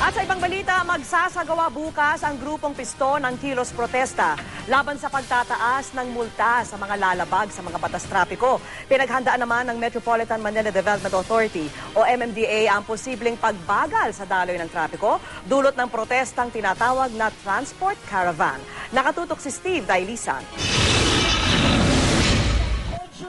At sa ibang balita, magsasagawa bukas ang grupong Piston ng kilos protesta laban sa pagtataas ng multa sa mga lalabag sa mga batas trapiko. Pinaghandaan naman ng Metropolitan Manila Development Authority o MMDA ang posibleng pagbagal sa daloy ng trapiko dulot ng protestang tinatawag na Transport Caravan. Nakatutok si Steve Dailisan.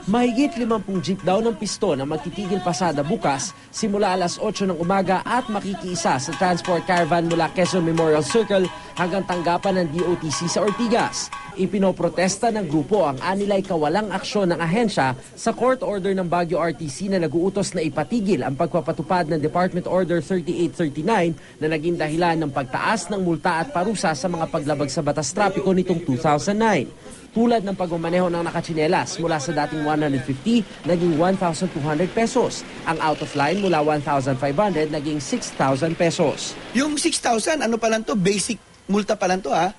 Mahigit 50 jeep daw ng Piston ang magtitigil pasada bukas simula alas 8 ng umaga at makikiisa sa transport caravan mula Quezon Memorial Circle hanggang tanggapan ng DOTC sa Ortigas. Ipinoprotesta ng grupo ang anilay kawalang aksyon ng ahensya sa court order ng Baguio RTC na naguutos na ipatigil ang pagpapatupad ng Department Order 3839 na naging dahilan ng pagtaas ng multa at parusa sa mga paglabag sa batas trapiko nitong 2009. Tulad ng pagmamaneho ng nakatsinelas mula sa dating 150 naging 1,200 pesos. Ang out of line mula 1,500 naging 6,000 pesos. Yung 6,000, ano pa lang to? Basic multa pa lang to ha.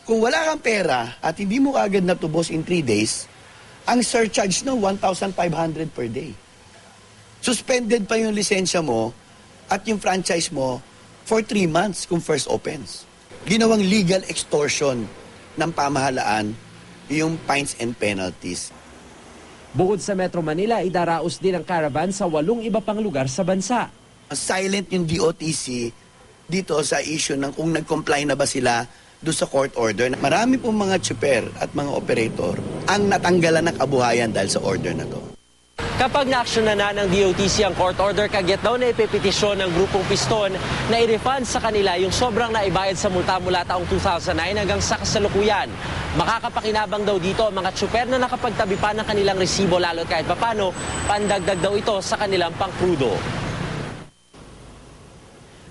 Kung wala kang pera at hindi mo agad natubos in 3 days, ang surcharge no 1,500 per day. Suspended pa yung lisensya mo at yung franchise mo for 3 months kung first opens. Ginawang legal extortion ng pamahalaan yung fines and penalties. Bukod sa Metro Manila, idaraos din ang caravan sa 8 iba pang lugar sa bansa. Silent yung DOTC dito sa issue ng kung nag-comply na ba sila doon sa court order. Marami pong mga tsuper at mga operator ang natanggalan ng kabuhayan dahil sa order na to. Kapag na-action na ng DOTC ang court order, kagyat daw na ipepetisyon ng grupong Piston na i-refund sa kanila yung sobrang naibayad sa multa mula taong 2009 hanggang sa kasalukuyan. Makakapakinabang daw dito ang mga tsuper na nakapagtabi pa ng kanilang resibo lalo't kahit papano, pandagdag daw ito sa kanilang pangkrudo.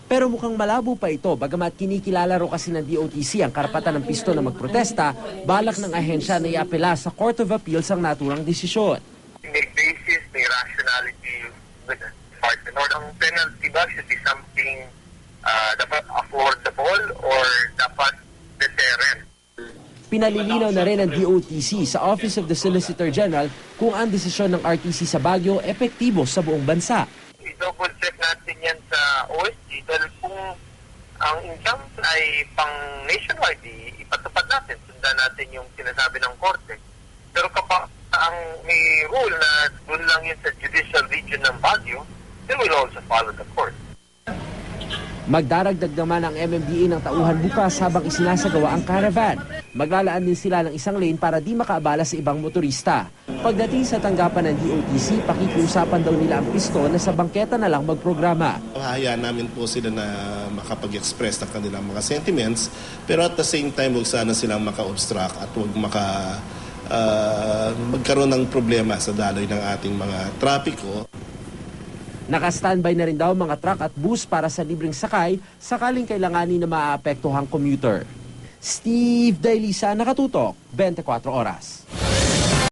Pero mukhang malabo pa ito, bagamat kinikilala ro kasi ng DOTC ang karapatan ng Piston na magprotesta, balak ng ahensya na iapela sa Court of Appeals ang naturang desisyon. May basis, may rationality with the department. Or ang penalty ba should be something dapat affordable or dapat deterrent. Pinalilinaw na rin ng DOTC sa Office of the Solicitor General kung ang desisyon ng RTC sa Baguio epektibo sa buong bansa. I-double check natin yan sa OSG dahil kung ang income ay pang nationwide, ipatupad natin, sundan natin yung sinasabi ng korte. Pero kapag ang may rule na doon lang yun sa judicial region ng Baguio, they will also follow the court. Magdaragdag naman ang MMDA ng tauhan bukas habang isinasagawa ang caravan. Maglalaan din sila ng isang lane para di makaabala sa ibang motorista. Pagdating sa tanggapan ng DOTC, pakikiusapan daw nila ang Piston na sa bangketa na lang magprograma. Hayaan namin po sila na makapag-express ng kanilang mga sentiments, pero at the same time, huwag sana silang maka-obstruct at huwag magkaroon ng problema sa daloy ng ating mga trapiko. Naka-standby na rin daw mga truck at bus para sa libreng sakay sakaling kailanganin na maaapektuhang commuter. Steve Dailisa, nakatutok, 24 oras.